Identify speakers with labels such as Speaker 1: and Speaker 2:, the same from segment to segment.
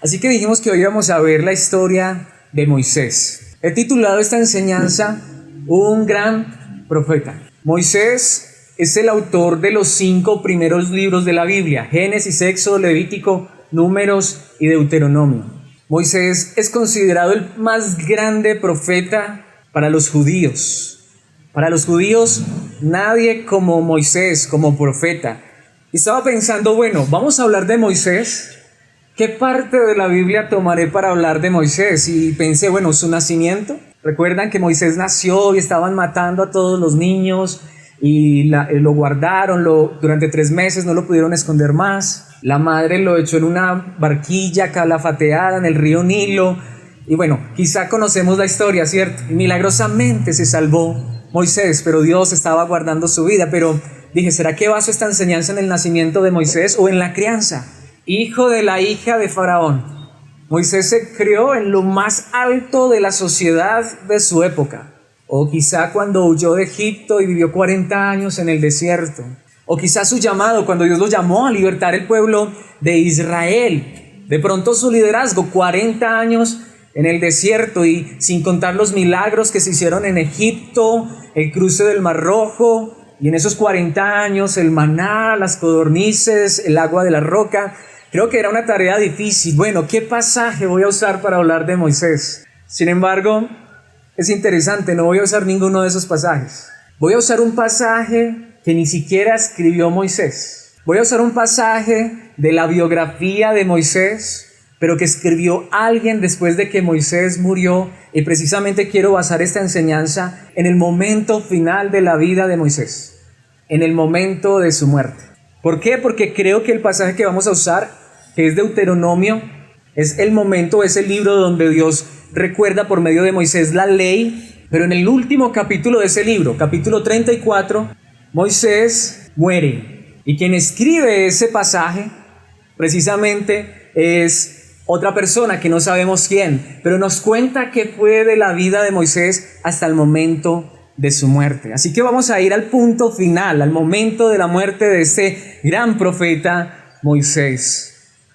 Speaker 1: Así que dijimos que hoy íbamos a ver la historia de Moisés. He titulado esta enseñanza Un gran profeta. Moisés es el autor de los 5 primeros libros de la Biblia: Génesis, Éxodo, Levítico, Números y Deuteronomio. Moisés es considerado el más grande profeta para los judíos. Para los judíos, nadie como Moisés, como profeta. Y estaba pensando, bueno, vamos a hablar de Moisés. ¿Qué parte de la Biblia tomaré para hablar de Moisés? Y pensé, bueno, su nacimiento. Recuerdan que Moisés nació y estaban matando a todos los niños y lo guardaron durante 3 meses, no lo pudieron esconder más. La madre lo echó en una barquilla calafateada en el río Nilo. Y bueno, quizá conocemos la historia, ¿cierto? Y milagrosamente se salvó Moisés, pero Dios estaba guardando su vida. Pero dije, ¿será que baso esta enseñanza en el nacimiento de Moisés o en la crianza? Hijo de la hija de Faraón. Moisés se crió en lo más alto de la sociedad de su época. O quizá cuando huyó de Egipto y vivió 40 años en el desierto. O quizá su llamado, cuando Dios lo llamó a libertar el pueblo de Israel. De pronto su liderazgo, 40 años en el desierto, y sin contar los milagros que se hicieron en Egipto, el cruce del Mar Rojo, y en esos 40 años el maná, las codornices, el agua de la roca. Creo que era una tarea difícil. Bueno, ¿qué pasaje voy a usar para hablar de Moisés? Sin embargo, es interesante, no voy a usar ninguno de esos pasajes. Voy a usar un pasaje que ni siquiera escribió Moisés. Voy a usar un pasaje de la biografía de Moisés, pero que escribió alguien después de que Moisés murió. Y precisamente quiero basar esta enseñanza en el momento final de la vida de Moisés, en el momento de su muerte. ¿Por qué? Porque creo que el pasaje que vamos a usar, que es Deuteronomio, es el momento, es el libro donde Dios recuerda por medio de Moisés la ley. Pero en el último capítulo de ese libro, capítulo 34, Moisés muere. Y quien escribe ese pasaje precisamente es otra persona que no sabemos quién, pero nos cuenta qué fue de la vida de Moisés hasta el momento de su muerte. Así que vamos a ir al punto final, al momento de la muerte de este gran profeta Moisés.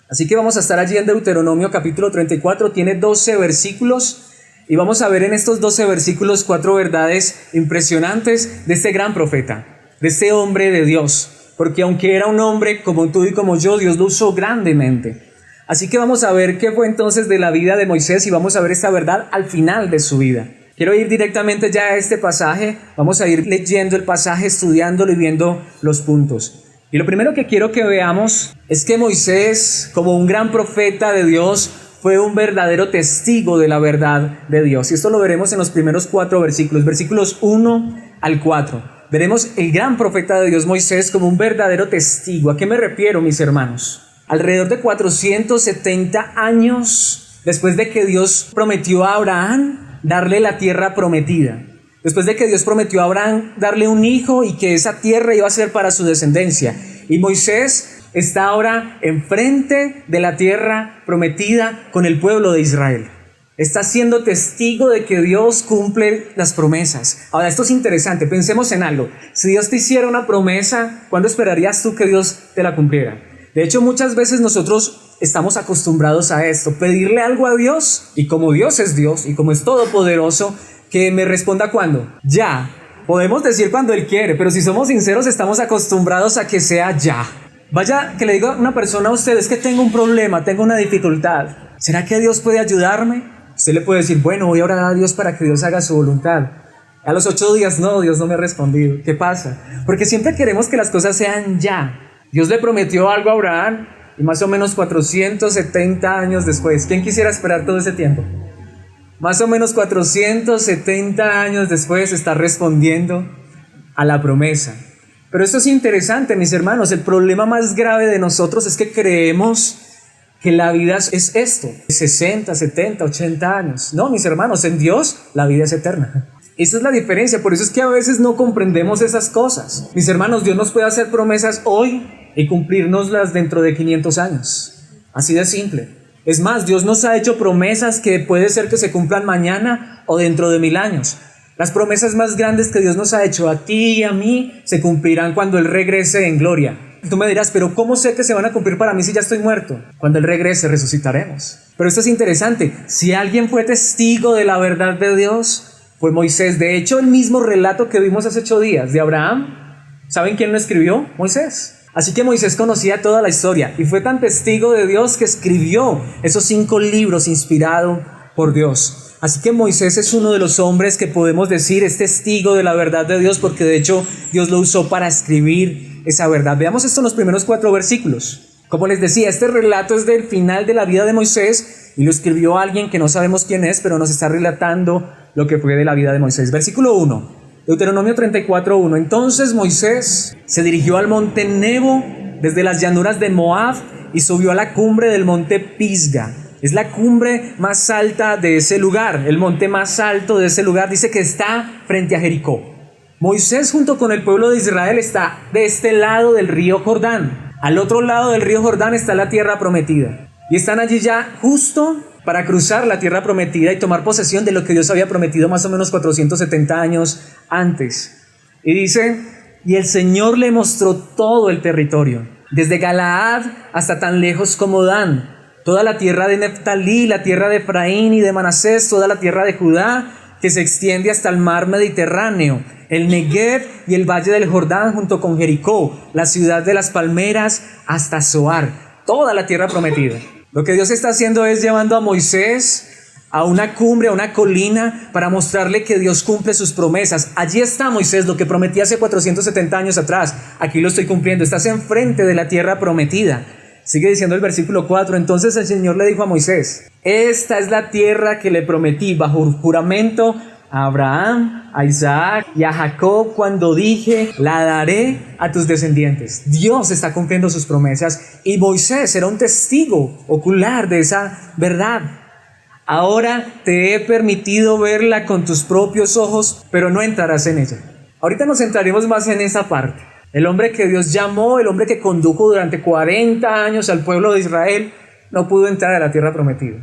Speaker 1: Así que vamos a estar allí en Deuteronomio capítulo 34, tiene 12 versículos y vamos a ver en estos 12 versículos 4 verdades impresionantes de este gran profeta, de este hombre de Dios, porque aunque era un hombre como tú y como yo, Dios lo usó grandemente. Así que vamos a ver qué fue entonces de la vida de Moisés y vamos a ver esta verdad al final de su vida. Quiero ir directamente ya a este pasaje, vamos a ir leyendo el pasaje, estudiándolo y viendo los puntos. Y lo primero que quiero que veamos es que Moisés, como un gran profeta de Dios, fue un verdadero testigo de la verdad de Dios. Y esto lo veremos en los primeros 4 versículos, versículos 1 al 4. Veremos el gran profeta de Dios Moisés como un verdadero testigo. ¿A qué me refiero, mis hermanos? Alrededor de 470 años después de que Dios prometió a Abraham darle la tierra prometida. Después de que Dios prometió a Abraham darle un hijo y que esa tierra iba a ser para su descendencia. Y Moisés está ahora enfrente de la tierra prometida con el pueblo de Israel. Está siendo testigo de que Dios cumple las promesas. Ahora, esto es interesante, pensemos en algo. Si Dios te hiciera una promesa, ¿cuándo esperarías tú que Dios te la cumpliera? De hecho, muchas veces nosotros estamos acostumbrados a esto, pedirle algo a Dios, y como Dios y como es todopoderoso, que me responda cuando, ya. Podemos decir cuando Él quiere, pero si somos sinceros estamos acostumbrados a que sea ya. Vaya que le digo a una persona a usted, es que tengo un problema, tengo una dificultad. ¿Será que Dios puede ayudarme? Usted le puede decir, bueno, voy a orar a Dios para que Dios haga su voluntad. A los 8 días, no, Dios no me ha respondido. ¿Qué pasa? Porque siempre queremos que las cosas sean ya. Dios le prometió algo a Abraham y más o menos 470 años después. ¿Quién quisiera esperar todo ese tiempo? Más o menos 470 años después está respondiendo a la promesa. Pero esto es interesante, mis hermanos. El problema más grave de nosotros es que creemos que la vida es esto, 60, 70, 80 años. No, mis hermanos, en Dios la vida es eterna. Esa es la diferencia, por eso es que a veces no comprendemos esas cosas. Mis hermanos, Dios nos puede hacer promesas hoy y cumplírnoslas dentro de 500 años. Así de simple. Es más, Dios nos ha hecho promesas que puede ser que se cumplan mañana o dentro de 1000 años. Las promesas más grandes que Dios nos ha hecho a ti y a mí se cumplirán cuando Él regrese en gloria. Tú me dirás, pero ¿cómo sé que se van a cumplir para mí si ya estoy muerto? Cuando Él regrese resucitaremos. Pero esto es interesante. Si alguien fue testigo de la verdad de Dios, fue Moisés. De hecho, el mismo relato que vimos hace 8 días de Abraham, ¿saben quién lo escribió? Moisés. Así que Moisés conocía toda la historia y fue tan testigo de Dios que escribió esos 5 libros inspirados por Dios. Así que Moisés es uno de los hombres que podemos decir es testigo de la verdad de Dios, porque de hecho Dios lo usó para escribir esa verdad. Veamos esto en los primeros 4 versículos. Como les decía, este relato es del final de la vida de Moisés y lo escribió alguien que no sabemos quién es, pero nos está relatando lo que fue de la vida de Moisés. Versículo 1, Deuteronomio 34:1. Entonces Moisés se dirigió al monte Nebo desde las llanuras de Moab y subió a la cumbre del monte Pisga. Es la cumbre más alta de ese lugar. El monte más alto de ese lugar dice que está frente a Jericó. Moisés junto con el pueblo de Israel está de este lado del río Jordán. Al otro lado del río Jordán está la tierra prometida. Y están allí ya justo para cruzar la tierra prometida y tomar posesión de lo que Dios había prometido más o menos 470 años antes. Y dice, y el Señor le mostró todo el territorio, desde Galaad hasta tan lejos como Dan, toda la tierra de Neftalí, la tierra de Efraín y de Manasés, toda la tierra de Judá, que se extiende hasta el mar Mediterráneo, el Negev y el valle del Jordán junto con Jericó, la ciudad de las palmeras hasta Zoar, toda la tierra prometida. Lo que Dios está haciendo es llevando a Moisés a una cumbre, a una colina, para mostrarle que Dios cumple sus promesas. Allí está Moisés, lo que prometí hace 470 años atrás, aquí lo estoy cumpliendo, estás enfrente de la tierra prometida. Sigue diciendo el versículo 4, entonces el Señor le dijo a Moisés, esta es la tierra que le prometí bajo juramento a Abraham, a Isaac y a Jacob cuando dije, la daré a tus descendientes. Dios está cumpliendo sus promesas y Moisés era un testigo ocular de esa verdad. Ahora te he permitido verla con tus propios ojos, pero no entrarás en ella. Ahorita nos centraremos más en esa parte. El hombre que Dios llamó, el hombre que condujo durante 40 años al pueblo de Israel, no pudo entrar a la tierra prometida.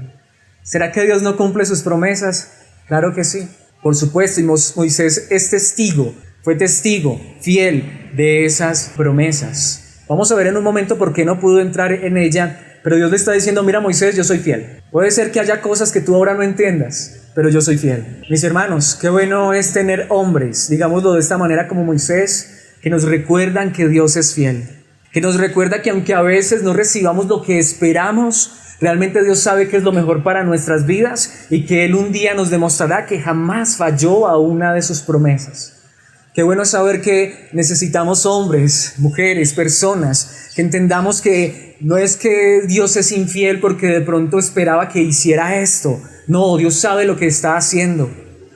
Speaker 1: ¿Será que Dios no cumple sus promesas? Claro que sí, por supuesto, y Moisés es testigo, fue testigo fiel de esas promesas. Vamos a ver en un momento por qué no pudo entrar en ella, pero Dios le está diciendo, mira Moisés, yo soy fiel. Puede ser que haya cosas que tú ahora no entiendas, pero yo soy fiel. Mis hermanos, qué bueno es tener hombres, digámoslo de esta manera como Moisés, que nos recuerdan que Dios es fiel, que nos recuerda que aunque a veces no recibamos lo que esperamos, realmente Dios sabe que es lo mejor para nuestras vidas y que Él un día nos demostrará que jamás falló a una de sus promesas. Qué bueno saber que necesitamos hombres, mujeres, personas, que entendamos que no es que Dios es infiel porque de pronto esperaba que hiciera esto. No, Dios sabe lo que está haciendo.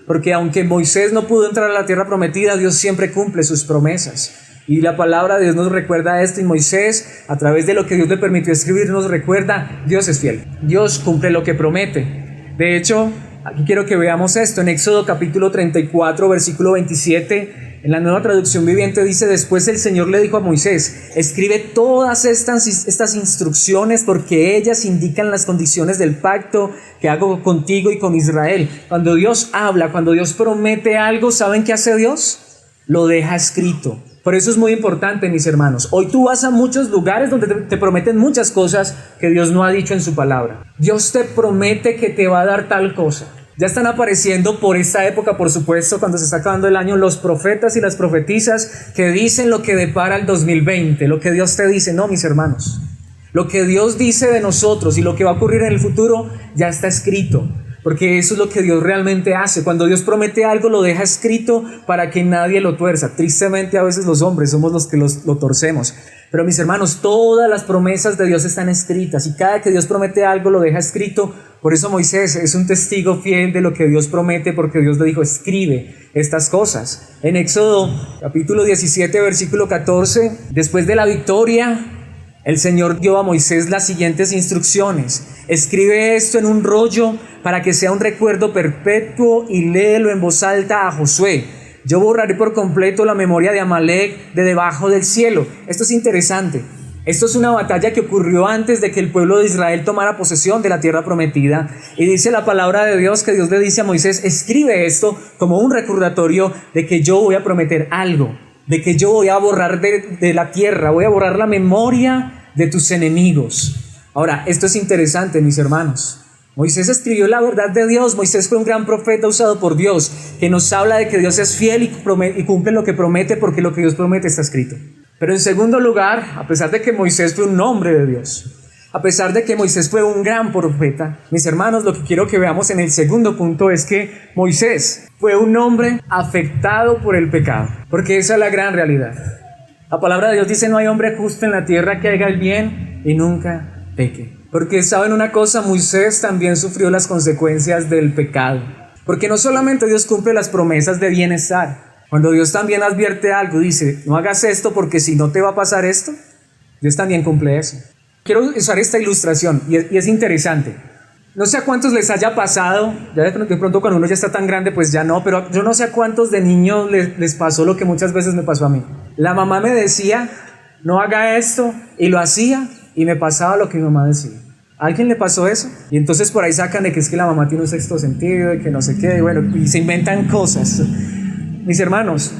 Speaker 1: Porque aunque Moisés no pudo entrar a la tierra prometida, Dios siempre cumple sus promesas. Y la palabra de Dios nos recuerda esto, y Moisés, a través de lo que Dios le permitió escribir, nos recuerda, Dios es fiel. Dios cumple lo que promete. De hecho, aquí quiero que veamos esto. En Éxodo capítulo 34, versículo 27, en la Nueva Traducción Viviente dice, después el Señor le dijo a Moisés, escribe todas estas instrucciones porque ellas indican las condiciones del pacto que hago contigo y con Israel. Cuando Dios habla, cuando Dios promete algo, ¿saben qué hace Dios? Lo deja escrito. Por eso es muy importante, mis hermanos. Hoy tú vas a muchos lugares donde te prometen muchas cosas que Dios no ha dicho en su palabra. Dios te promete que te va a dar tal cosa. Ya están apareciendo por esta época, por supuesto, cuando se está acabando el año, los profetas y las profetisas que dicen lo que depara el 2020, lo que Dios te dice. No, mis hermanos, lo que Dios dice de nosotros y lo que va a ocurrir en el futuro ya está escrito, porque eso es lo que Dios realmente hace. Cuando Dios promete algo, lo deja escrito para que nadie lo tuerza. Tristemente, a veces los hombres somos los que lo torcemos. Pero mis hermanos, todas las promesas de Dios están escritas y cada que Dios promete algo, lo deja escrito. Por eso Moisés es un testigo fiel de lo que Dios promete, porque Dios le dijo, escribe estas cosas. En Éxodo capítulo 17, versículo 14, después de la victoria, el Señor dio a Moisés las siguientes instrucciones. Escribe esto en un rollo para que sea un recuerdo perpetuo y léelo en voz alta a Josué. Yo borraré por completo la memoria de Amalek de debajo del cielo. Esto es interesante. Esto es una batalla que ocurrió antes de que el pueblo de Israel tomara posesión de la tierra prometida. Y dice la palabra de Dios que Dios le dice a Moisés, escribe esto como un recordatorio de que yo voy a prometer algo. de que yo voy a borrar de la tierra, voy a borrar la memoria de tus enemigos. Ahora, esto es interesante, mis hermanos. Moisés escribió la verdad de Dios. Moisés fue un gran profeta usado por Dios, que nos habla de que Dios es fiel y cumple lo que promete, porque lo que Dios promete está escrito. Pero en segundo lugar, a pesar de que Moisés fue un hombre de Dios, a pesar de que Moisés fue un gran profeta, mis hermanos, lo que quiero que veamos en el segundo punto es que Moisés fue un hombre afectado por el pecado, porque esa es la gran realidad. La palabra de Dios dice: no hay hombre justo en la tierra que haga el bien y nunca peque. Porque saben una cosa, Moisés también sufrió las consecuencias del pecado. Porque no solamente Dios cumple las promesas de bienestar, cuando Dios también advierte algo, dice: no hagas esto porque si no te va a pasar esto, Dios también cumple eso. Quiero usar esta ilustración y es interesante. No sé a cuántos les haya pasado, ya de pronto cuando uno ya está tan grande pues ya no, pero yo no sé a cuántos de niños les pasó lo que muchas veces me pasó a mí. La mamá me decía: no haga esto, y lo hacía y me pasaba lo que mi mamá decía. ¿A alguien le pasó eso? Y entonces por ahí sacan de que es que la mamá tiene un sexto sentido y que no sé qué, y bueno, y se inventan cosas. Mis hermanos,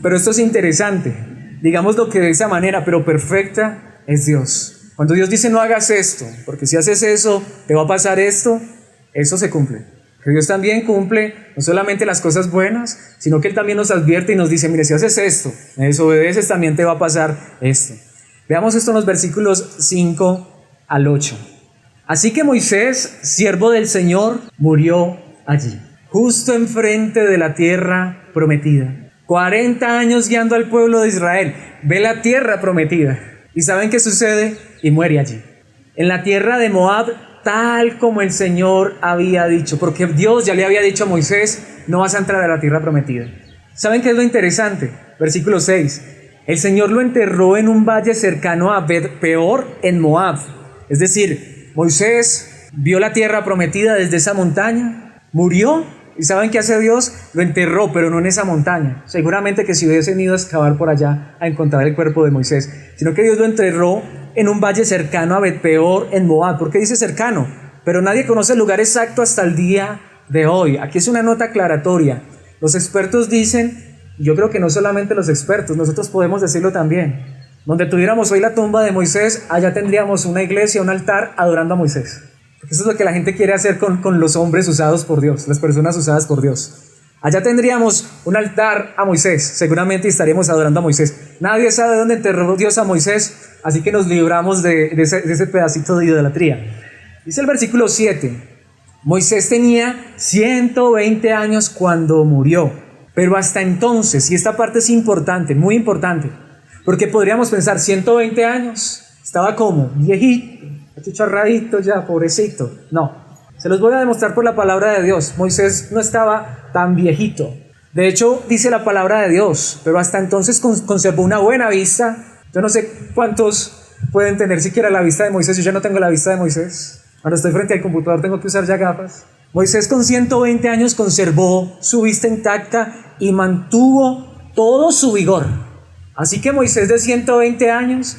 Speaker 1: pero esto es interesante, digámoslo que de esa manera, pero perfecta es Dios. Cuando Dios dice: no hagas esto, porque si haces eso, te va a pasar esto, eso se cumple. Que Dios también cumple no solamente las cosas buenas, sino que Él también nos advierte y nos dice: mire, si haces esto, me desobedeces, también te va a pasar esto. Veamos esto en los versículos 5 al 8. Así que Moisés, siervo del Señor, murió allí, justo enfrente de la tierra prometida. 40 años guiando al pueblo de Israel. Ve la tierra prometida. ¿Y saben qué sucede? Y muere allí, en la tierra de Moab, tal como el Señor había dicho. Porque Dios ya le había dicho a Moisés: no vas a entrar a la tierra prometida. ¿Saben qué es lo interesante? Versículo 6. El Señor lo enterró en un valle cercano a Bet-peor en Moab. Es decir, Moisés vio la tierra prometida desde esa montaña, murió, y ¿saben qué hace Dios? Lo enterró, pero no en esa montaña. Seguramente que si hubiesen ido a excavar por allá a encontrar el cuerpo de Moisés, sino que Dios lo enterró en un valle cercano a Bet-peor en Moab. ¿Por qué dice cercano? Pero nadie conoce el lugar exacto hasta el día de hoy. Aquí es una nota aclaratoria. Los expertos dicen, y yo creo que no solamente los expertos, nosotros podemos decirlo también: donde tuviéramos hoy la tumba de Moisés, allá tendríamos una iglesia, un altar adorando a Moisés. Porque eso es lo que la gente quiere hacer con los hombres usados por Dios, las personas usadas por Dios. Allá tendríamos un altar a Moisés, seguramente estaríamos adorando a Moisés. Nadie sabe dónde enterró Dios a Moisés, así que nos libramos de ese pedacito de idolatría. Dice el versículo 7, Moisés tenía 120 años cuando murió, pero hasta entonces, y esta parte es importante, muy importante, porque podríamos pensar, 120 años, estaba como viejito, achicharradito ya, pobrecito. No, se los voy a demostrar por la palabra de Dios. Moisés no estaba tan viejito. De hecho, dice la palabra de Dios, pero hasta entonces conservó una buena vista. Yo no sé cuántos pueden tener siquiera la vista de Moisés. Yo ya no tengo la vista de Moisés. Cuando estoy frente al computador tengo que usar ya gafas. Moisés con 120 años conservó su vista intacta y mantuvo todo su vigor. Así que Moisés de 120 años,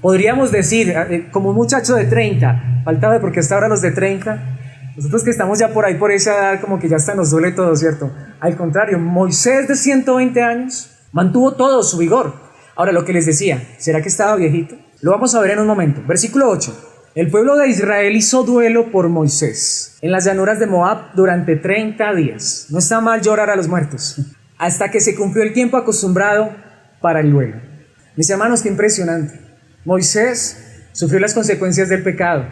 Speaker 1: podríamos decir, como un muchacho de 30, faltaba porque hasta ahora los de 30, nosotros que estamos ya por ahí por esa edad, como que ya hasta nos duele todo, ¿cierto? Al contrario, Moisés de 120 años mantuvo todo su vigor. Ahora, lo que les decía, ¿será que estaba viejito? Lo vamos a ver en un momento. Versículo 8. El pueblo de Israel hizo duelo por Moisés en las llanuras de Moab durante 30 días. No está mal llorar a los muertos, hasta que se cumplió el tiempo acostumbrado para el duelo. Mis hermanos, qué impresionante. Moisés sufrió las consecuencias del pecado,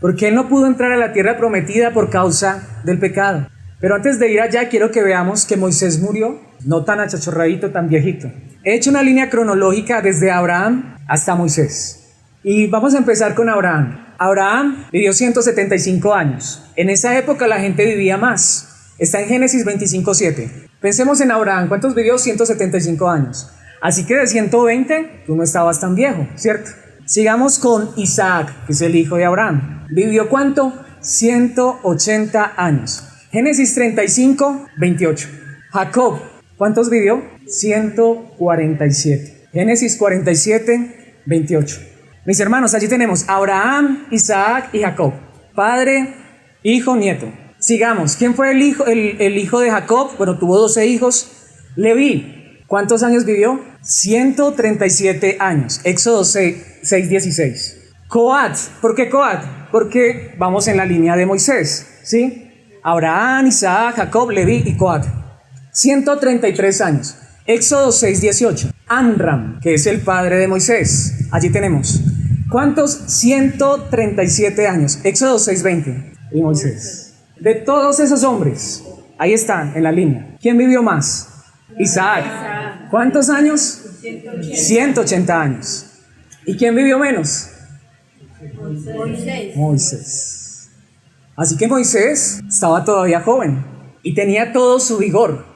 Speaker 1: porque él no pudo entrar a la tierra prometida por causa del pecado. Pero antes de ir allá, quiero que veamos que Moisés murió, no tan achachorradito, tan viejito. He hecho una línea cronológica desde Abraham hasta Moisés. Y vamos a empezar con Abraham. Abraham vivió 175 años. En esa época la gente vivía más. Está en Génesis 25:7. Pensemos en Abraham. ¿Cuántos vivió? 175 años. Así que de 120, tú no estabas tan viejo, ¿cierto? Sigamos con Isaac, que es el hijo de Abraham. ¿Vivió cuánto? 180 años. Génesis 35:28. Jacob, ¿cuántos vivió? 147. Génesis 47:28. Mis hermanos, allí tenemos Abraham, Isaac y Jacob. Padre, hijo, nieto. Sigamos. ¿Quién fue el hijo de Jacob? Bueno, tuvo 12 hijos. Leví. ¿Cuántos años vivió? 137 años. Éxodo 6:16. Coat. ¿Por qué Coat? Porque vamos en la línea de Moisés, ¿sí? Abraham, Isaac, Jacob, Leví y Coat. 133 años. Éxodo 6:18. Amram, que es el padre de Moisés. Allí tenemos. ¿Cuántos? 137 años. Éxodo 6:20. Y Moisés. De todos esos hombres, ahí están en la línea. ¿Quién vivió más? Isaac. ¿Cuántos años? 180 años. ¿Y quién vivió menos? Moisés. Así que Moisés estaba todavía joven y tenía todo su vigor.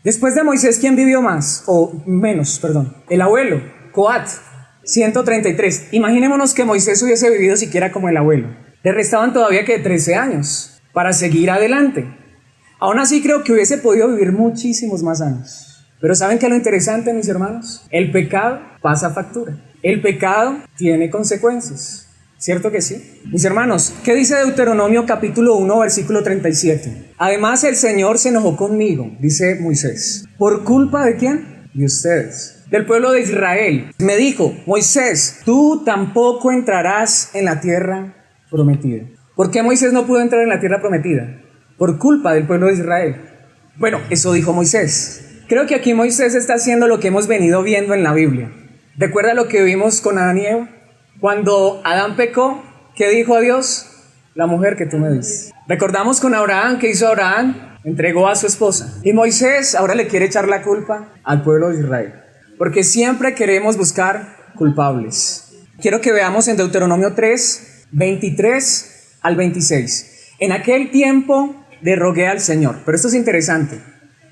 Speaker 1: Después de Moisés, ¿quién vivió más? O menos, perdón. El abuelo, Coat, 133. Imaginémonos que Moisés hubiese vivido siquiera como el abuelo. Le restaban todavía que 13 años para seguir adelante. Aún así creo que hubiese podido vivir muchísimos más años. Pero ¿saben qué es lo interesante, mis hermanos? El pecado pasa factura. El pecado tiene consecuencias. ¿Cierto que sí? Mis hermanos, ¿qué dice Deuteronomio capítulo 1, versículo 37? Además el Señor se enojó conmigo, dice Moisés. ¿Por culpa de quién? De ustedes, del pueblo de Israel. Me dijo, Moisés, tú tampoco entrarás en la tierra prometida. ¿Por qué Moisés no pudo entrar en la tierra prometida? Por culpa del pueblo de Israel. Bueno, eso dijo Moisés. Creo que aquí Moisés está haciendo lo que hemos venido viendo en la Biblia. ¿Recuerda lo que vimos con Adán y Eva? Cuando Adán pecó, ¿qué dijo a Dios? La mujer que tú me diste. Recordamos con Abraham, ¿qué hizo Abraham? Entregó a su esposa. Y Moisés ahora le quiere echar la culpa al pueblo de Israel. Porque siempre queremos buscar culpables. Quiero que veamos en Deuteronomio 3, 23 al 26. En aquel tiempo le rogué al Señor. Pero esto es interesante.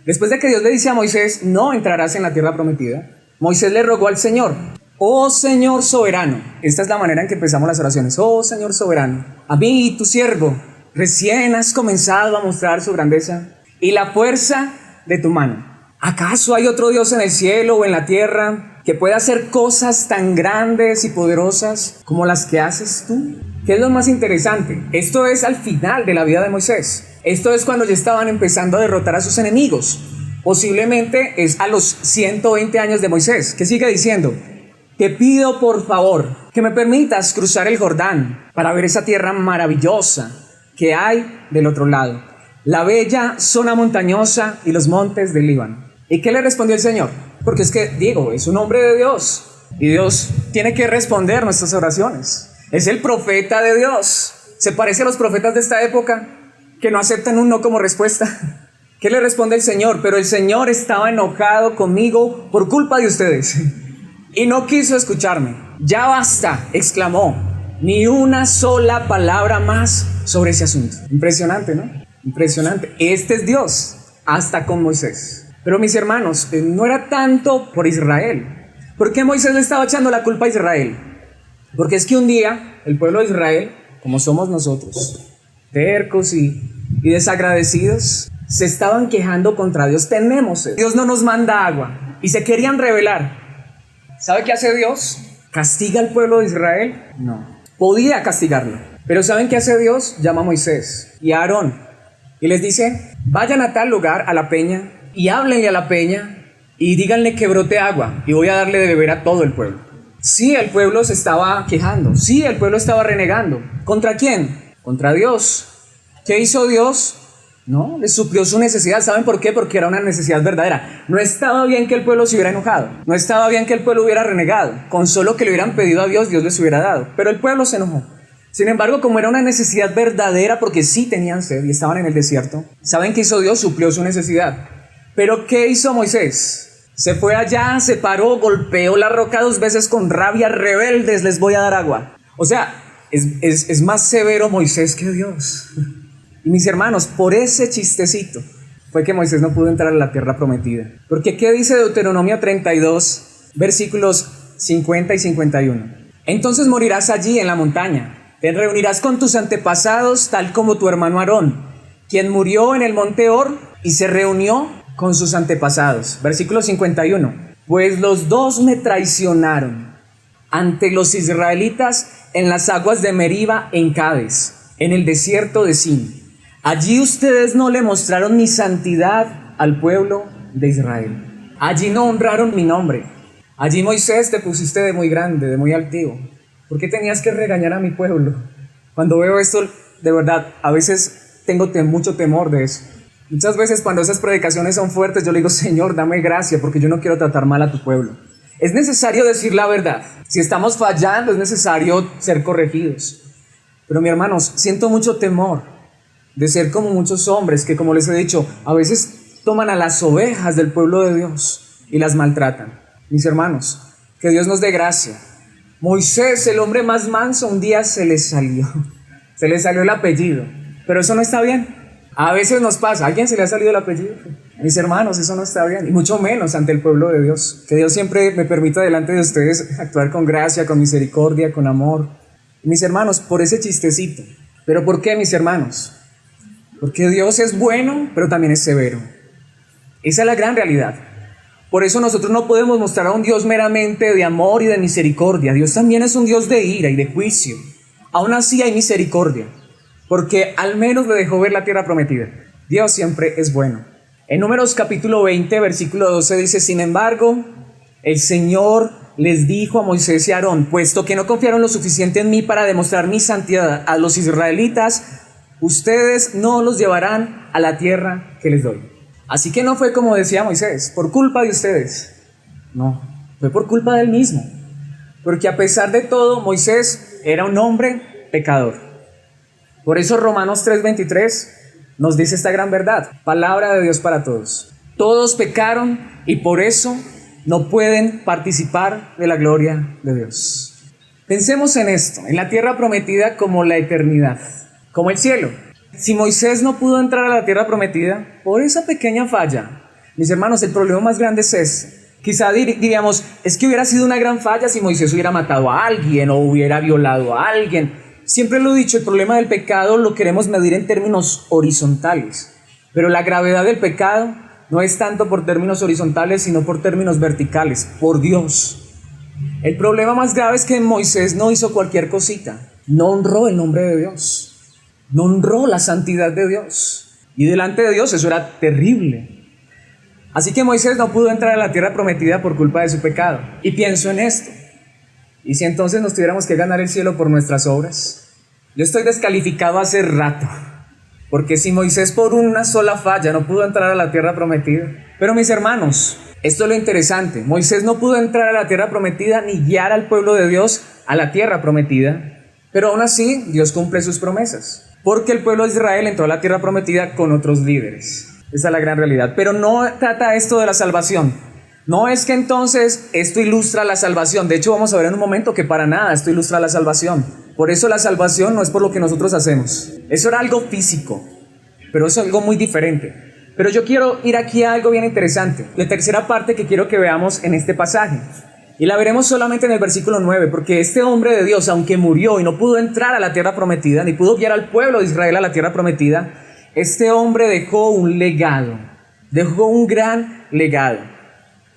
Speaker 1: Después de que Dios le dice a Moisés, no entrarás en la tierra prometida, Moisés le rogó al Señor. Oh Señor soberano. Esta es la manera en que empezamos las oraciones. Oh Señor soberano, a mí, tu siervo, recién has comenzado a mostrar su grandeza y la fuerza de tu mano. ¿Acaso hay otro Dios en el cielo o en la tierra que pueda hacer cosas tan grandes y poderosas como las que haces tú? ¿Qué es lo más interesante? Esto es al final de la vida de Moisés. Esto es cuando ya estaban empezando a derrotar a sus enemigos. Posiblemente es a los 120 años de Moisés. ¿Qué sigue diciendo? Te pido por favor que me permitas cruzar el Jordán para ver esa tierra maravillosa que hay del otro lado, la bella zona montañosa y los montes del Líbano. ¿Y qué le respondió el Señor? Porque es que, digo, es un hombre de Dios y Dios tiene que responder nuestras oraciones. Es el profeta de Dios. ¿Se parece a los profetas de esta época que no aceptan un no como respuesta? ¿Qué le responde el Señor? Pero el Señor estaba enojado conmigo por culpa de ustedes. Y no quiso escucharme. Ya basta, exclamó. Ni una sola palabra más sobre ese asunto. Impresionante, ¿no? Impresionante. Este es Dios, hasta con Moisés. Pero mis hermanos, no era tanto por Israel. ¿Por qué Moisés le estaba echando la culpa a Israel? Porque es que un día el pueblo de Israel, como somos nosotros, tercos y desagradecidos, se estaban quejando contra Dios. Tenemos sed. Dios no nos manda agua y se querían rebelar. ¿Sabe qué hace Dios? ¿Castiga al pueblo de Israel? No. Podía castigarlo. Pero ¿saben qué hace Dios? Llama a Moisés y a Aarón y les dice, vayan a tal lugar, a la peña, y háblenle a la peña y díganle que brote agua y voy a darle de beber a todo el pueblo. Sí, el pueblo se estaba quejando. Sí, el pueblo estaba renegando. ¿Contra quién? Contra Dios. ¿Qué hizo Dios? No, les suplió su necesidad. ¿Saben por qué? Porque era una necesidad verdadera. No estaba bien que el pueblo se hubiera enojado. No estaba bien que el pueblo hubiera renegado. Con solo que le hubieran pedido a Dios, Dios les hubiera dado. Pero el pueblo se enojó. Sin embargo, como era una necesidad verdadera, porque sí tenían sed y estaban en el desierto, ¿saben qué hizo Dios? Suplió su necesidad. ¿Pero qué hizo Moisés? Se fue allá, se paró, golpeó la roca 2 veces con rabia, rebeldes, les voy a dar agua. O sea, es más severo Moisés que Dios. Y mis hermanos, por ese chistecito fue que Moisés no pudo entrar a la tierra prometida. Porque ¿qué dice Deuteronomio 32, versículos 50 y 51? Entonces morirás allí en la montaña, te reunirás con tus antepasados tal como tu hermano Aarón, quien murió en el monte Hor y se reunió con sus antepasados. Versículo 51. Pues los dos me traicionaron ante los israelitas en las aguas de Meriba en Cades, en el desierto de Sin. Allí ustedes no le mostraron mi santidad al pueblo de Israel. Allí no honraron mi nombre. Allí, Moisés, te pusiste de muy grande, de muy altivo. ¿Por qué tenías que regañar a mi pueblo? Cuando veo esto, de verdad, a veces tengo mucho temor de eso. Muchas veces cuando esas predicaciones son fuertes, yo le digo, Señor, dame gracia, porque yo no quiero tratar mal a tu pueblo. Es necesario decir la verdad. Si estamos fallando, es necesario ser corregidos. Pero, mis hermanos, siento mucho temor de ser como muchos hombres que, como les he dicho, a veces toman a las ovejas del pueblo de Dios y las maltratan. Mis hermanos, que Dios nos dé gracia. Moisés, el hombre más manso, un día se le salió el apellido, pero eso no está bien. A veces nos pasa, ¿a alguien se le ha salido el apellido? Mis hermanos, eso no está bien, y mucho menos ante el pueblo de Dios. Que Dios siempre me permita delante de ustedes actuar con gracia, con misericordia, con amor. Mis hermanos, por ese chistecito. ¿Pero por qué, mis hermanos? Porque Dios es bueno, pero también es severo. Esa es la gran realidad. Por eso nosotros no podemos mostrar a un Dios meramente de amor y de misericordia. Dios también es un Dios de ira y de juicio. Aún así hay misericordia, porque al menos le dejó ver la tierra prometida. Dios siempre es bueno. En Números capítulo 20, versículo 12 dice, sin embargo, el Señor les dijo a Moisés y a Aarón, puesto que no confiaron lo suficiente en mí para demostrar mi santidad a los israelitas, ustedes no los llevarán a la tierra que les doy. Así que no fue como decía Moisés, por culpa de ustedes. No, fue por culpa de él mismo. Porque a pesar de todo, Moisés era un hombre pecador. Por eso Romanos 3:23 nos dice esta gran verdad, palabra de Dios para todos. Todos pecaron y por eso no pueden participar de la gloria de Dios. Pensemos en esto, en la tierra prometida como la eternidad, como el cielo. Si Moisés no pudo entrar a la tierra prometida por esa pequeña falla, mis hermanos, el problema más grande es ese. Quizá diríamos, es que hubiera sido una gran falla si Moisés hubiera matado a alguien o hubiera violado a alguien. Siempre lo he dicho, el problema del pecado lo queremos medir en términos horizontales, pero la gravedad del pecado no es tanto por términos horizontales, sino por términos verticales, por Dios. El problema más grave es que Moisés no hizo cualquier cosita, no honró el nombre de Dios, no honró la santidad de Dios, y delante de Dios eso era terrible. Así que Moisés no pudo entrar a la tierra prometida por culpa de su pecado. Y pienso en esto, ¿y si entonces nos tuviéramos que ganar el cielo por nuestras obras? Yo estoy descalificado hace rato, porque si Moisés por una sola falla no pudo entrar a la tierra prometida. Pero mis hermanos, esto es lo interesante, Moisés no pudo entrar a la tierra prometida ni guiar al pueblo de Dios a la tierra prometida, pero aún así Dios cumple sus promesas, porque el pueblo de Israel entró a la tierra prometida con otros líderes. Esa es la gran realidad, pero no trata esto de la salvación. No es que entonces esto ilustra la salvación. De hecho, vamos a ver en un momento que para nada esto ilustra la salvación. Por eso la salvación no es por lo que nosotros hacemos. Eso era algo físico, pero eso es algo muy diferente. Pero yo quiero ir aquí a algo bien interesante. La tercera parte que quiero que veamos en este pasaje. Y la veremos solamente en el versículo 9, porque este hombre de Dios, aunque murió y no pudo entrar a la tierra prometida, ni pudo guiar al pueblo de Israel a la tierra prometida, este hombre dejó un legado, dejó un gran legado.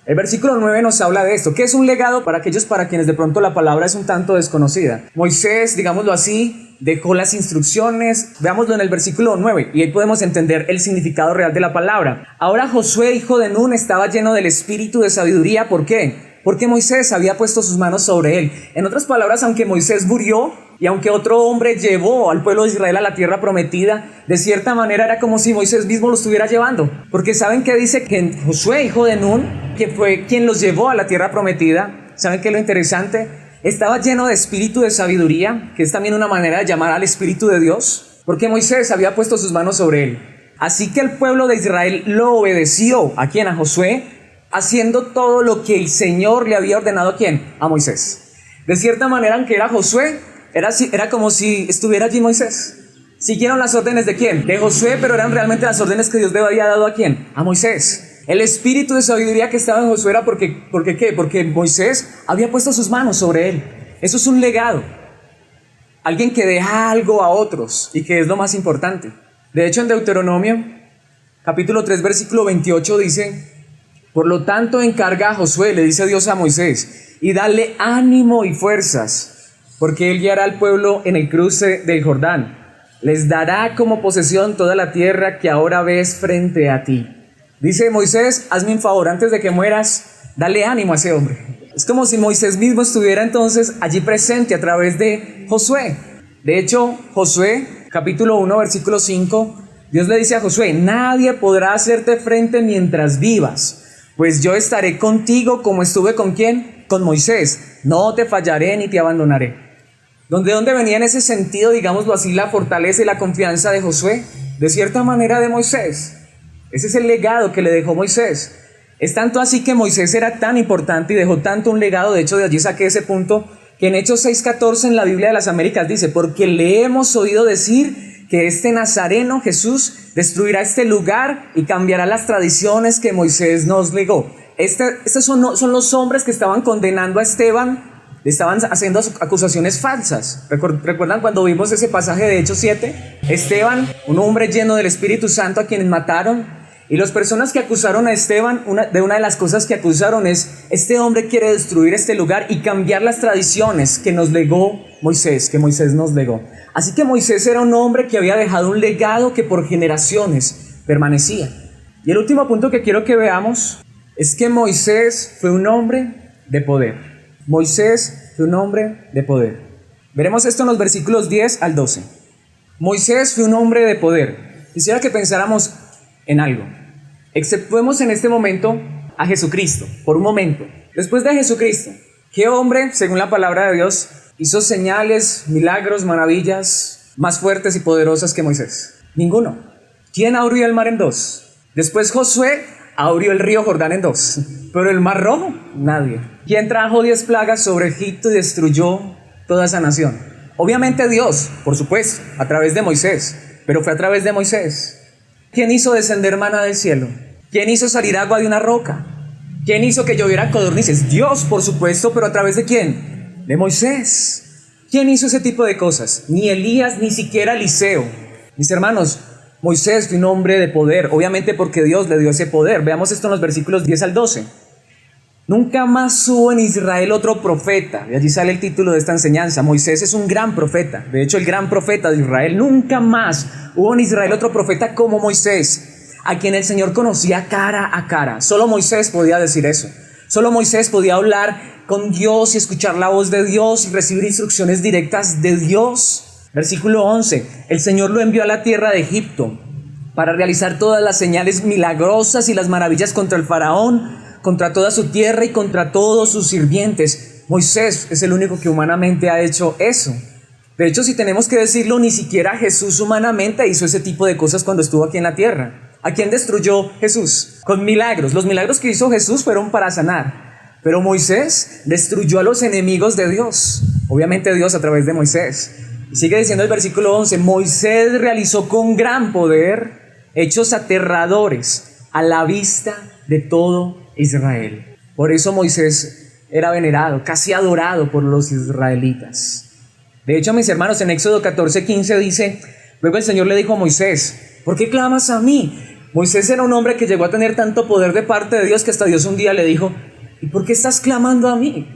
Speaker 1: El versículo 9 nos habla de esto. ¿Qué es un legado para aquellos para quienes de pronto la palabra es un tanto desconocida? Moisés, digámoslo así, dejó las instrucciones. Veámoslo en el versículo 9 y ahí podemos entender el significado real de la palabra. Ahora Josué, hijo de Nun, estaba lleno del espíritu de sabiduría. ¿Por qué? Porque Moisés había puesto sus manos sobre él. En otras palabras, aunque Moisés murió y aunque otro hombre llevó al pueblo de Israel a la tierra prometida, de cierta manera era como si Moisés mismo lo estuviera llevando. Porque ¿saben qué dice? Que Josué, hijo de Nun, que fue quien los llevó a la tierra prometida, ¿saben qué es lo interesante? Estaba lleno de espíritu de sabiduría, que es también una manera de llamar al espíritu de Dios, porque Moisés había puesto sus manos sobre él. Así que el pueblo de Israel lo obedeció. ¿A quién? A Josué, haciendo todo lo que el Señor le había ordenado. ¿A quién? A Moisés. De cierta manera, aunque era Josué, era como si estuviera allí Moisés. Siguieron las órdenes de ¿quién? De Josué, pero eran realmente las órdenes que Dios le había dado ¿a quién? A Moisés. El espíritu de sabiduría que estaba en Josué era porque ¿qué? Porque Moisés había puesto sus manos sobre él. Eso es un legado. Alguien que deja algo a otros y que es lo más importante. De hecho, en Deuteronomio, capítulo 3, versículo 28 dice: por lo tanto, encarga a Josué, le dice Dios a Moisés, y dale ánimo y fuerzas, porque él guiará al pueblo en el cruce del Jordán. Les dará como posesión toda la tierra que ahora ves frente a ti. Dice Moisés, hazme un favor, antes de que mueras, dale ánimo a ese hombre. Es como si Moisés mismo estuviera entonces allí presente a través de Josué. De hecho, Josué, capítulo 1, versículo 5, Dios le dice a Josué, nadie podrá hacerte frente mientras vivas, pues yo estaré contigo como estuve con ¿quién? Con Moisés. No te fallaré ni te abandonaré. ¿De dónde venía en ese sentido, digámoslo así, la fortaleza y la confianza de Josué? De cierta manera de Moisés. Ese es el legado que le dejó Moisés. Es tanto así que Moisés era tan importante y dejó tanto un legado, de hecho de allí saqué ese punto, que en Hechos 6:14 en la Biblia de las Américas dice, porque le hemos oído decir que este Nazareno Jesús destruirá este lugar y cambiará las tradiciones que Moisés nos legó. Estos son los hombres que estaban condenando a Esteban, le estaban haciendo acusaciones falsas. ¿Recuerdan cuando vimos ese pasaje de Hechos 7? Esteban, un hombre lleno del Espíritu Santo a quienes mataron. Y las personas que acusaron a Esteban, una de las cosas que acusaron es, este hombre quiere destruir este lugar y cambiar las tradiciones que nos legó Moisés, que Moisés nos legó. Así que Moisés era un hombre que había dejado un legado que por generaciones permanecía. Y el último punto que quiero que veamos es que Moisés fue un hombre de poder. Moisés fue un hombre de poder. Veremos esto en los versículos 10 al 12. Moisés fue un hombre de poder. Quisiera que pensáramos en algo. Exceptuemos en este momento a Jesucristo, por un momento. Después de Jesucristo, ¿qué hombre, según la palabra de Dios, hizo señales, milagros, maravillas más fuertes y poderosas que Moisés? Ninguno. ¿Quién abrió el mar en dos? Después Josué abrió el río Jordán en dos. Pero el mar rojo, nadie. ¿Quién trajo 10 plagas sobre Egipto y destruyó toda esa nación? Obviamente Dios, por supuesto, a través de Moisés, pero fue a través de Moisés. ¿Quién hizo descender maná del cielo? ¿Quién hizo salir agua de una roca? ¿Quién hizo que lloviera codornices? Dios, por supuesto, pero ¿a través de quién? De Moisés. ¿Quién hizo ese tipo de cosas? Ni Elías, ni siquiera Eliseo. Mis hermanos, Moisés fue un hombre de poder, obviamente porque Dios le dio ese poder. Veamos esto en los versículos 10 al 12. Nunca más hubo en Israel otro profeta. Y allí sale el título de esta enseñanza. Moisés es un gran profeta. De hecho, el gran profeta de Israel. Nunca más hubo en Israel otro profeta como Moisés, a quien el Señor conocía cara a cara. Solo Moisés podía decir eso. Solo Moisés podía hablar con Dios y escuchar la voz de Dios y recibir instrucciones directas de Dios. Versículo 11. El Señor lo envió a la tierra de Egipto para realizar todas las señales milagrosas y las maravillas contra el faraón, contra toda su tierra y contra todos sus sirvientes. Moisés es el único que humanamente ha hecho eso. De hecho, si tenemos que decirlo, ni siquiera Jesús humanamente hizo ese tipo de cosas cuando estuvo aquí en la tierra. ¿A quién destruyó Jesús? Con milagros. Los milagros que hizo Jesús fueron para sanar. Pero Moisés destruyó a los enemigos de Dios. Obviamente Dios a través de Moisés. Y sigue diciendo el versículo 11, Moisés realizó con gran poder hechos aterradores a la vista de todo Israel. Por eso Moisés era venerado, casi adorado por los israelitas. De hecho, mis hermanos, en Éxodo 14:15 dice, luego el Señor le dijo a Moisés, ¿por qué clamas a mí? Moisés era un hombre que llegó a tener tanto poder de parte de Dios que hasta Dios un día le dijo, ¿y por qué estás clamando a mí?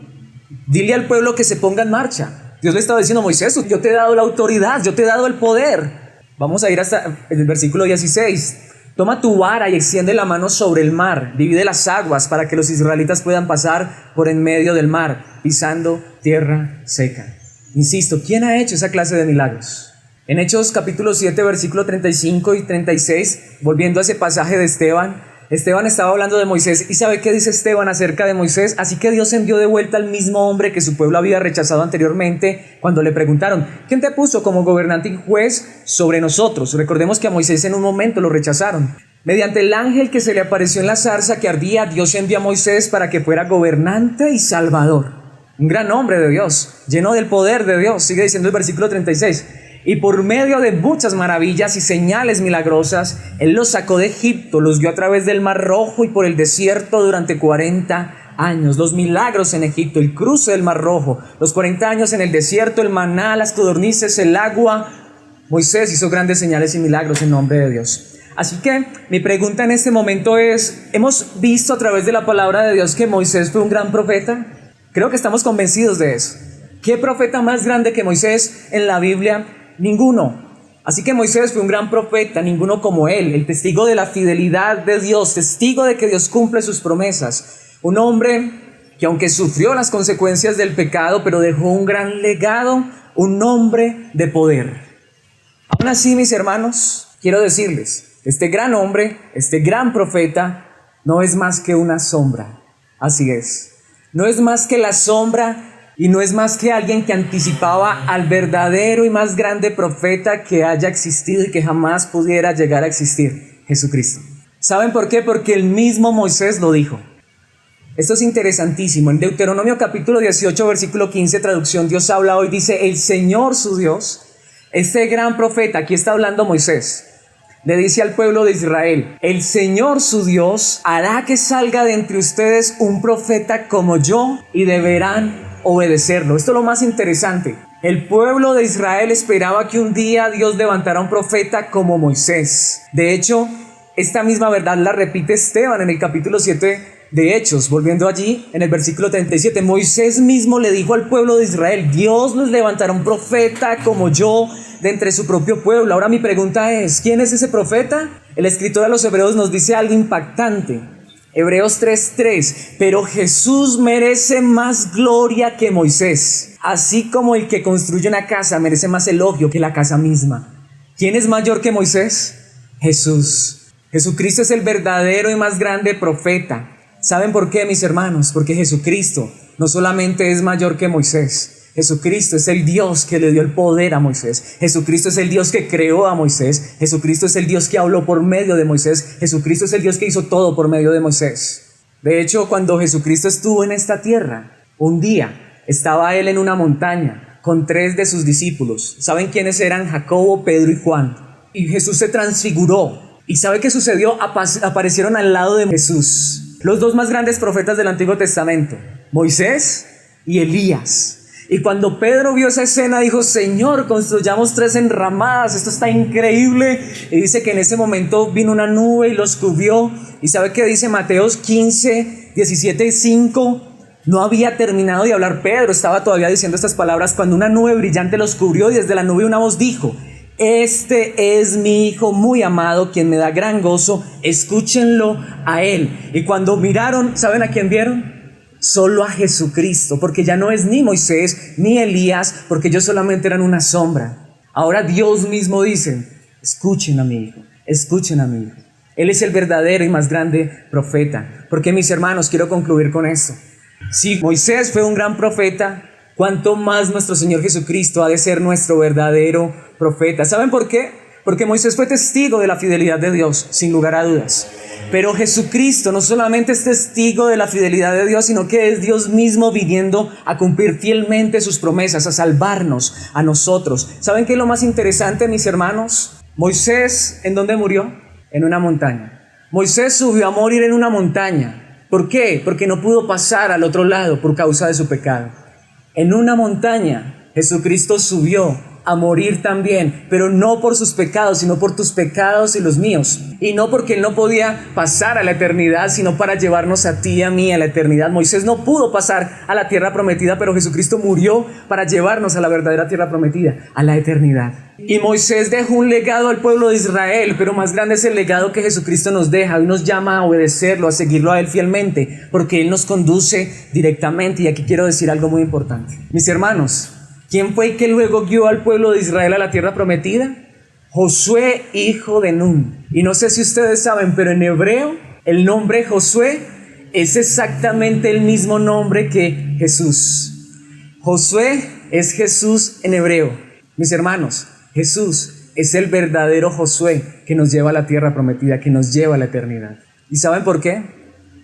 Speaker 1: Dile al pueblo que se ponga en marcha. Dios le estaba diciendo, Moisés, yo te he dado la autoridad, yo te he dado el poder. Vamos a ir hasta el versículo 16. Toma tu vara y extiende la mano sobre el mar, divide las aguas para que los israelitas puedan pasar por en medio del mar, pisando tierra seca. Insisto, ¿quién ha hecho esa clase de milagros? En Hechos capítulo 7, versículo 35 y 36, volviendo a ese pasaje de Esteban estaba hablando de Moisés, y ¿sabe qué dice Esteban acerca de Moisés? Así que Dios envió de vuelta al mismo hombre que su pueblo había rechazado anteriormente cuando le preguntaron, ¿quién te puso como gobernante y juez sobre nosotros? Recordemos que a Moisés en un momento lo rechazaron. Mediante el ángel que se le apareció en la zarza que ardía, Dios envió a Moisés para que fuera gobernante y salvador. Un gran hombre de Dios, lleno del poder de Dios, sigue diciendo el versículo 36. Y por medio de muchas maravillas y señales milagrosas, Él los sacó de Egipto, los guió a través del Mar Rojo y por el desierto durante 40 años. Los milagros en Egipto, el cruce del Mar Rojo, los 40 años en el desierto, el maná, las codornices, el agua. Moisés hizo grandes señales y milagros en nombre de Dios. Así que mi pregunta en este momento es, ¿hemos visto a través de la palabra de Dios que Moisés fue un gran profeta? Creo que estamos convencidos de eso. ¿Qué profeta más grande que Moisés en la Biblia? Ninguno. Así que Moisés fue un gran profeta, ninguno como él, el testigo de la fidelidad de Dios, testigo de que Dios cumple sus promesas. Un hombre que aunque sufrió las consecuencias del pecado, pero dejó un gran legado, un hombre de poder. Aún así, mis hermanos, quiero decirles, este gran hombre, este gran profeta, no es más que una sombra. Así es. No es más que la sombra y no es más que alguien que anticipaba al verdadero y más grande profeta que haya existido y que jamás pudiera llegar a existir, Jesucristo. ¿Saben por qué? Porque el mismo Moisés lo dijo. Esto es interesantísimo. En Deuteronomio capítulo 18, versículo 15, traducción Dios habla hoy, dice: el Señor su Dios, este gran profeta, aquí está hablando Moisés, le dice al pueblo de Israel: el Señor su Dios hará que salga de entre ustedes un profeta como yo y deberán obedecerlo. Esto es lo más interesante. El pueblo de Israel esperaba que un día Dios levantara un profeta como Moisés. De hecho, esta misma verdad la repite Esteban en el capítulo 7 de Hechos. Volviendo allí, en el versículo 37, Moisés mismo le dijo al pueblo de Israel: Dios les levantará un profeta como yo de entre su propio pueblo. Ahora mi pregunta es, ¿quién es ese profeta? El escritor a los Hebreos nos dice algo impactante. Hebreos 3:3, pero Jesús merece más gloria que Moisés, así como el que construye una casa merece más elogio que la casa misma. ¿Quién es mayor que Moisés? Jesús. Jesucristo es el verdadero y más grande profeta. ¿Saben por qué, mis hermanos? Porque Jesucristo no solamente es mayor que Moisés. Jesucristo es el Dios que le dio el poder a Moisés. Jesucristo es el Dios que creó a Moisés. Jesucristo es el Dios que habló por medio de Moisés. Jesucristo es el Dios que hizo todo por medio de Moisés. De hecho, cuando Jesucristo estuvo en esta tierra, un día estaba él en una montaña con 3 de sus discípulos. ¿Saben quiénes eran? Jacobo, Pedro y Juan. Y Jesús se transfiguró. ¿Y sabe qué sucedió? Aparecieron al lado de Jesús los 2 más grandes profetas del Antiguo Testamento, Moisés y Elías. Y cuando Pedro vio esa escena, dijo: Señor, construyamos 3 enramadas, esto está increíble. Y dice que en ese momento vino una nube y los cubrió. ¿Y sabe qué dice Mateos 15, 17 y 5? No había terminado de hablar Pedro, estaba todavía diciendo estas palabras cuando una nube brillante los cubrió y desde la nube una voz dijo: este es mi hijo muy amado, quien me da gran gozo, escúchenlo a él. Y cuando miraron, ¿saben a quién vieron? Solo a Jesucristo, porque ya no es ni Moisés ni Elías, porque ellos solamente eran una sombra. Ahora Dios mismo dice: escuchen a mi hijo, escuchen a mi hijo. Él es el verdadero y más grande profeta. Porque, mis hermanos, quiero concluir con esto. Si Moisés fue un gran profeta, ¿cuánto más nuestro Señor Jesucristo ha de ser nuestro verdadero profeta? ¿Saben por qué? Porque Moisés fue testigo de la fidelidad de Dios, sin lugar a dudas. Pero Jesucristo no solamente es testigo de la fidelidad de Dios, sino que es Dios mismo viniendo a cumplir fielmente sus promesas, a salvarnos a nosotros. ¿Saben qué es lo más interesante, mis hermanos? Moisés, ¿en dónde murió? En una montaña. Moisés subió a morir en una montaña. ¿Por qué? Porque no pudo pasar al otro lado por causa de su pecado. En una montaña, Jesucristo subió a morir también, pero no por sus pecados, sino por tus pecados y los míos. Y no porque él no podía pasar a la eternidad, sino para llevarnos a ti y a mí a la eternidad. Moisés no pudo pasar a la tierra prometida, pero Jesucristo murió para llevarnos a la verdadera tierra prometida, a la eternidad. Y Moisés dejó un legado al pueblo de Israel, pero más grande es el legado que Jesucristo nos deja. Hoy nos llama a obedecerlo, a seguirlo a él fielmente, porque él nos conduce directamente. Y aquí quiero decir algo muy importante. Mis hermanos, ¿quién fue el que luego guió al pueblo de Israel a la tierra prometida? Josué, hijo de Nun. Y no sé si ustedes saben, pero en hebreo el nombre Josué es exactamente el mismo nombre que Jesús. Josué es Jesús en hebreo. Mis hermanos, Jesús es el verdadero Josué que nos lleva a la tierra prometida, que nos lleva a la eternidad. ¿Y saben por qué?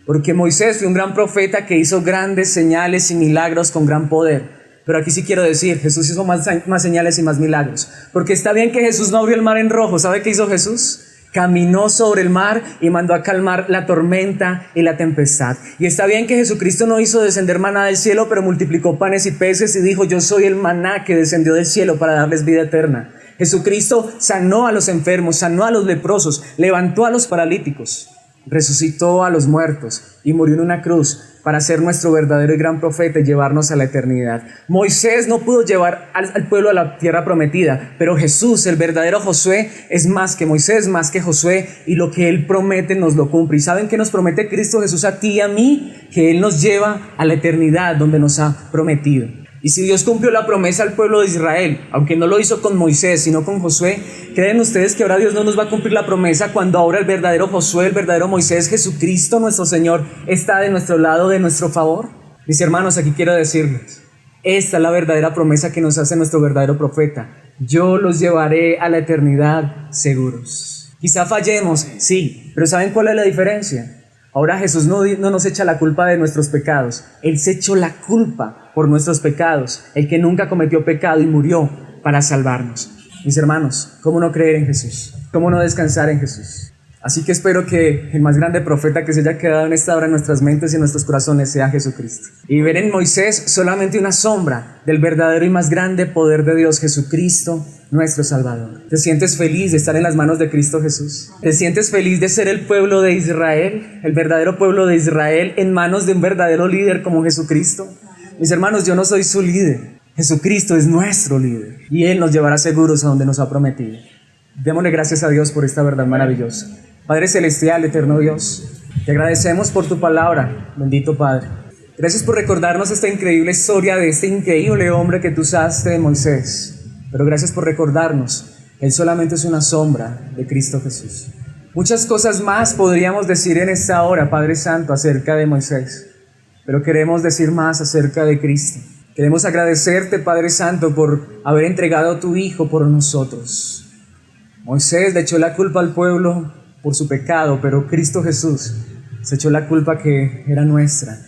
Speaker 1: Porque Moisés fue un gran profeta que hizo grandes señales y milagros con gran poder. Pero aquí sí quiero decir, Jesús hizo más señales y más milagros. Porque está bien que Jesús no abrió el mar en rojo. ¿Sabe qué hizo Jesús? Caminó sobre el mar y mandó a calmar la tormenta y la tempestad. Y está bien que Jesucristo no hizo descender maná del cielo, pero multiplicó panes y peces y dijo: yo soy el maná que descendió del cielo para darles vida eterna. Jesucristo sanó a los enfermos, sanó a los leprosos, levantó a los paralíticos, resucitó a los muertos y murió en una cruz para ser nuestro verdadero y gran profeta y llevarnos a la eternidad. Moisés no pudo llevar al pueblo a la tierra prometida, pero Jesús, el verdadero Josué, es más que Moisés, más que Josué, y lo que Él promete nos lo cumple. ¿Y saben qué nos promete Cristo Jesús a ti y a mí? Que Él nos lleva a la eternidad donde nos ha prometido. Y si Dios cumplió la promesa al pueblo de Israel, aunque no lo hizo con Moisés, sino con Josué, ¿creen ustedes que ahora Dios no nos va a cumplir la promesa cuando ahora el verdadero Josué, el verdadero Moisés, Jesucristo, nuestro Señor, está de nuestro lado, de nuestro favor? Mis hermanos, aquí quiero decirles, esta es la verdadera promesa que nos hace nuestro verdadero profeta. Yo los llevaré a la eternidad seguros. Quizá fallemos, sí, pero ¿saben cuál es la diferencia? Ahora Jesús no nos echa la culpa de nuestros pecados. Él se echó la culpa por nuestros pecados. El que nunca cometió pecado y murió para salvarnos. Mis hermanos, ¿cómo no creer en Jesús? ¿Cómo no descansar en Jesús? Así que espero que el más grande profeta que se haya quedado en esta hora en nuestras mentes y en nuestros corazones sea Jesucristo. Y ver en Moisés solamente una sombra del verdadero y más grande poder de Dios, Jesucristo, nuestro Salvador. ¿Te sientes feliz de estar en las manos de Cristo Jesús? ¿Te sientes feliz de ser el pueblo de Israel, el verdadero pueblo de Israel, en manos de un verdadero líder como Jesucristo? Mis hermanos, yo no soy su líder. Jesucristo es nuestro líder y Él nos llevará seguros a donde nos ha prometido. Démosle gracias a Dios por esta verdad maravillosa. Padre celestial, eterno Dios, te agradecemos por tu palabra, bendito Padre. Gracias por recordarnos esta increíble historia de este increíble hombre que tú usaste, Moisés. Pero gracias por recordarnos, Él solamente es una sombra de Cristo Jesús. Muchas cosas más podríamos decir en esta hora, Padre Santo, acerca de Moisés. Pero queremos decir más acerca de Cristo. Queremos agradecerte, Padre Santo, por haber entregado a tu Hijo por nosotros. Moisés le echó la culpa al pueblo por su pecado, pero Cristo Jesús se echó la culpa que era nuestra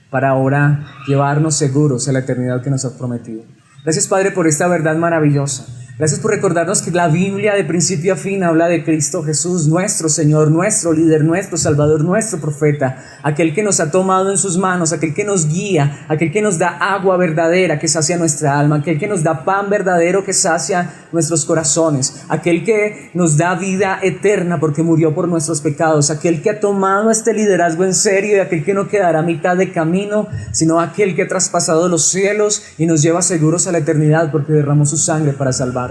Speaker 1: para ahora llevarnos seguros a la eternidad que nos ha prometido. Gracias, Padre, por esta verdad maravillosa. Gracias por recordarnos que la Biblia de principio a fin habla de Cristo Jesús, nuestro Señor, nuestro líder, nuestro Salvador, nuestro profeta, aquel que nos ha tomado en sus manos, aquel que nos guía, aquel que nos da agua verdadera que sacia nuestra alma, aquel que nos da pan verdadero que sacia nuestros corazones, aquel que nos da vida eterna porque murió por nuestros pecados, aquel que ha tomado este liderazgo en serio y aquel que no quedará a mitad de camino, sino aquel que ha traspasado los cielos y nos lleva seguros a la eternidad porque derramó su sangre para salvarnos.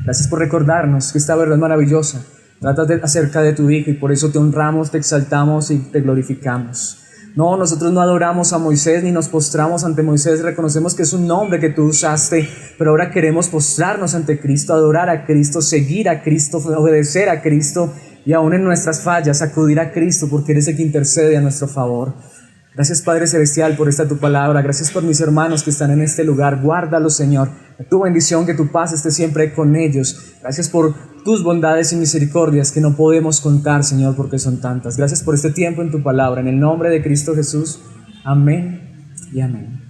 Speaker 1: Gracias por recordarnos que esta verdad maravillosa trata acerca de tu Hijo y por eso te honramos, te exaltamos y te glorificamos. No, nosotros no adoramos a Moisés ni nos postramos ante Moisés, reconocemos que es un nombre que tú usaste, pero ahora queremos postrarnos ante Cristo, adorar a Cristo, seguir a Cristo, obedecer a Cristo y aún en nuestras fallas acudir a Cristo porque eres el que intercede a nuestro favor. Gracias, Padre Celestial, por esta tu palabra. Gracias por mis hermanos que están en este lugar. Guárdalos, Señor. Tu bendición, que tu paz esté siempre con ellos. Gracias por tus bondades y misericordias que no podemos contar, Señor, porque son tantas. Gracias por este tiempo en tu palabra. En el nombre de Cristo Jesús. Amén y amén.